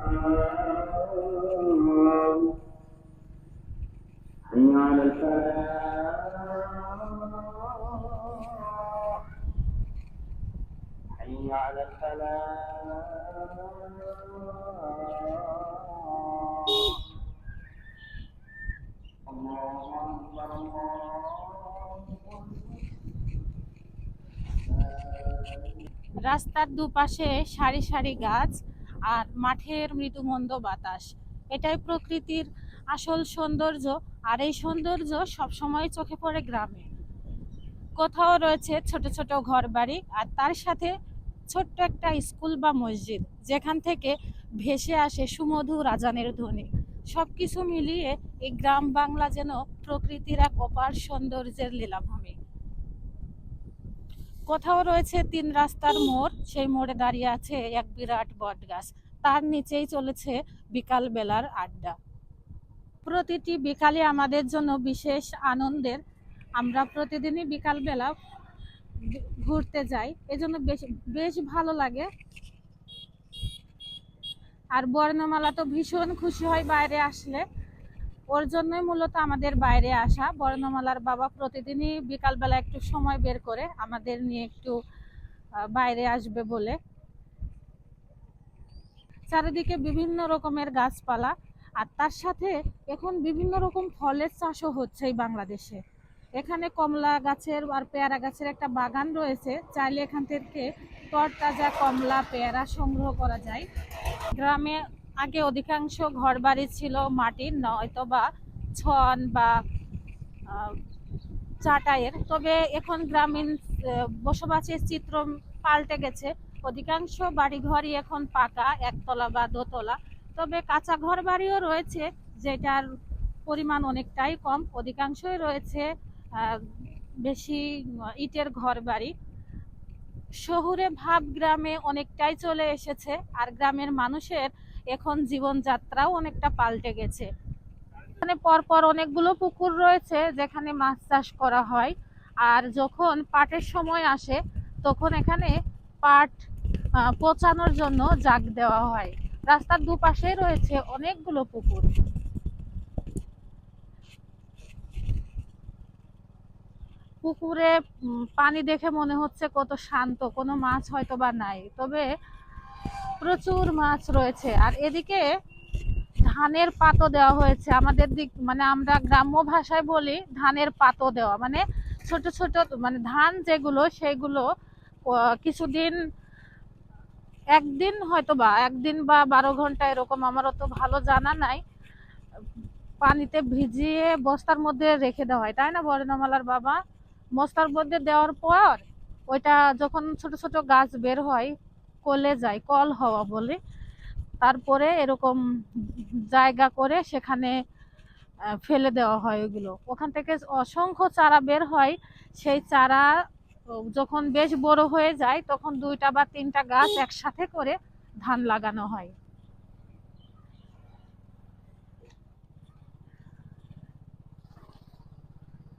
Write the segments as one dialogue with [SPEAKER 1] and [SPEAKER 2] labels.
[SPEAKER 1] حي على الفلاح حي على الفلاح. الله أكبر الله أكبر.
[SPEAKER 2] রাস্তার দুপাশে সারি সারি গাছ আর মাঠের মৃদুমন্দ বাতাস, এটাই প্রকৃতির আসল সৌন্দর্য। আর এই সৌন্দর্য সবসময় চোখে পড়ে গ্রামে। কোথাও রয়েছে ছোট ছোট ঘর বাড়ি, আর তার সাথে ছোট্ট একটা স্কুল বা মসজিদ, যেখান থেকে ভেসে আসে সুমধুর আজানের ধ্বনি। সবকিছু মিলিয়ে এই গ্রাম বাংলা যেন প্রকৃতির এক অপার সৌন্দর্যের লীলাভূমি। কোথাও রয়েছে তিন রাস্তার মোড়, সেই মোড়ে দাঁড়িয়ে আছে এক বিরাট বট গাছ, তার নিচেই চলেছে বিকাল বেলার আড্ডা। প্রতিটি বিকালে আমাদের জন্য বিশেষ আনন্দের। আমরা প্রতিদিনই বিকালবেলা ঘুরতে যাই, এজন্য বেশ বেশ ভালো লাগে। আর বর্ণমালা তো ভীষণ খুশি হয় বাইরে আসলে, ওর জন্যই মূলত আমাদের বাইরে আসা। বর্ণমালার বাবা প্রতিদিনই বিকালবেলা একটু সময় বের করে আমাদের নিয়ে একটু বাইরে আসবে বলে। চারিদিকে বিভিন্ন রকমের গাছপালা, আর তার সাথে এখন বিভিন্ন রকম ফলের চাষও হচ্ছে এই বাংলাদেশে। এখানে কমলা গাছের আর পেয়ারা গাছের একটা বাগান রয়েছে, চাইলে এখান থেকে তরতাজা কমলা পেয়ারা সংগ্রহ করা যায়। গ্রামে আগে অধিকাংশ ঘরবাড়ি ছিল মাটির, নয়তো বা ছন বা চাটাইয়ের। তবে এখন গ্রামীণ বসবাসের চিত্র পাল্টে গেছে। অধিকাংশ বাড়িঘরই এখন পাকা, একতলা বা দোতলা। তবে কাঁচা ঘর বাড়িও রয়েছে, যেটার পরিমাণ অনেকটাই কম। অধিকাংশই রয়েছে বেশি ইটের ঘর বাড়ি। শহুরে ভাব গ্রামে অনেকটাই চলে এসেছে, আর গ্রামের মানুষের এখন জীবনযাত্রাও অনেকটা পাল্টে গেছে। এখানে পরপর অনেকগুলো পুকুর রয়েছে যেখানে মাছ চাষ করা হয়। আর যখন পাটের সময় আসে তখন এখানে পাট পচানোর জন্য জাগ দেওয়া হয়। রাস্তার দুপাশে রয়েছে অনেকগুলো পুকুর। পুকুরে পানি দেখে মনে হচ্ছে কত শান্ত, কোনো মাছ হয়তো বা নাই, তবে প্রচুর মাছ রয়েছে। আর এদিকে ধানের পাতও দেওয়া হয়েছে। আমাদের দিক মানে আমরা গ্রাম্য ভাষায় বলি ধানের পাতও দেওয়া, মানে ছোট ছোট মানে ধান যেগুলো সেগুলো কিছুদিন, একদিন বা 12 ঘন্টা এরকম, আমারও তো ভালো জানা নাই, পানিতে ভিজিয়ে বস্তার মধ্যে রেখে দেওয়া হয়, তাই না বর্ণমালার বাবা? বস্তার মধ্যে দেওয়ার পর ওইটা যখন ছোট ছোট গাছ বের হয়, কলে যায়, কল হওয়া বলে, তারপরে এরকম জায়গা করে সেখানে ফেলে দেওয়া হয়। ওইগুলো ওখান থেকে অসংখ্য চারা বের হয়। সেই চারা যখন বেশ বড় হয়ে যায় তখন 2টা বা 3টা গাছ একসাথে করে ধান লাগানো হয়।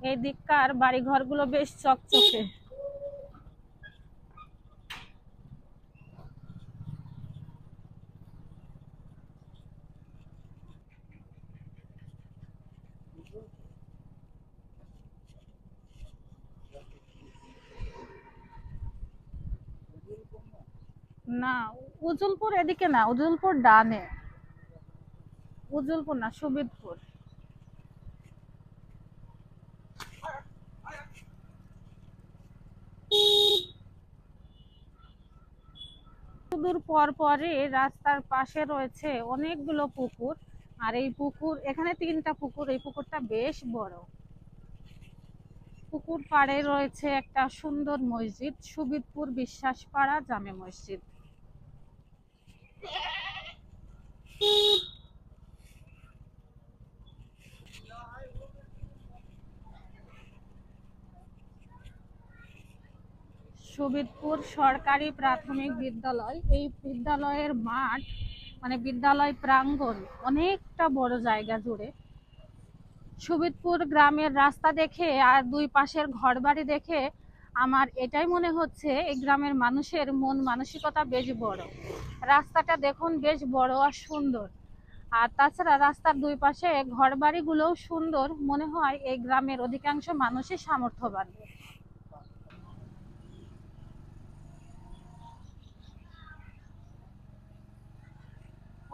[SPEAKER 2] এই দিককার বাড়ি ঘরগুলো বেশ চকচকে। না, উজুলপুর এদিকে না, উজুলপুর ডানে। উজুলপুর না, সুবিদপুর। দূর পর পরে রাস্তার পাশে রয়েছে অনেকগুলো পুকুর। আর এই পুকুর, এখানে 3টা পুকুর, এই পুকুরটা বেশ বড়। পুকুর পাড়ে রয়েছে একটা সুন্দর মসজিদ, সুবিদপুর বিশ্বাসপাড়া জামে মসজিদ। সুবিদপুর সরকারি প্রাথমিক বিদ্যালয়, এই বিদ্যালয়ের মাঠ মানে বিদ্যালয় প্রাঙ্গণ অনেকটা বড় জায়গা জুড়ে। সুবিদপুর গ্রামের রাস্তা দেখে আর দুই পাশের ঘরবাড়ি দেখে আমার এটাই মনে হচ্ছে এই গ্রামের মানুষের মন মানসিকতা বেশ বড়। রাস্তাটা দেখুন বেশ বড় আর সুন্দর। আর তাছাড়া রাস্তার দুই পাশে ঘর বাড়িগুলোও সুন্দর, মনে হয় এই গ্রামের অধিকাংশ মানুষই সামর্থ্যবান।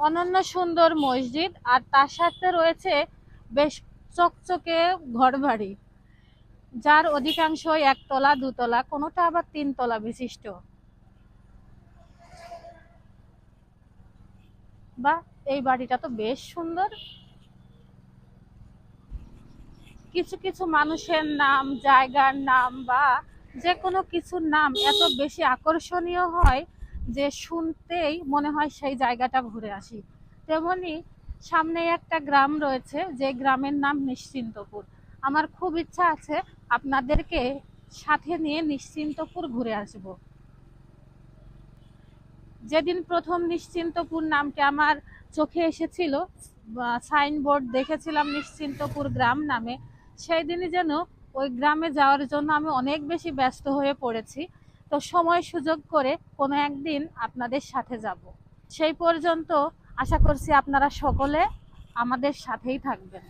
[SPEAKER 2] অনন্য সুন্দর মসজিদ আর তার সাথে রয়েছে বেশ চকচকে ঘরবাড়ি, যার অধিকাংশই একতলা দুতলা, কোনোটা আবার তিনতলা বিশিষ্ট। বা এই বাড়িটা তো বেশ সুন্দর। কিছু কিছু মানুষের নাম, জায়গার নাম বা যে কোনো কিছুর নাম এত বেশি আকর্ষণীয় হয় যে শুনতেই মনে হয় সেই জায়গাটা ঘুরে আসি। তেমনি সামনে একটা গ্রাম রয়েছে, যে গ্রামের নাম নিশ্চিন্তপুর। আমার খুব ইচ্ছা আছে আপনাদেরকে সাথে নিয়ে নিশ্চিন্তপুর ঘুরে আসব। যেদিন প্রথম নিশ্চিন্তপুর নামটি আমার চোখে এসেছিল, সাইনবোর্ড দেখেছিলাম নিশ্চিন্তপুর গ্রাম নামে, সেই দিনই যেন ওই গ্রামে যাওয়ার জন্য আমি অনেক বেশি ব্যস্ত হয়ে পড়েছি। তো সময় সুযোগ করে কোনো একদিন আপনাদের সাথে যাব। সেই পর্যন্ত আশা করছি আপনারা সকলে আমাদের সাথেই থাকবেন।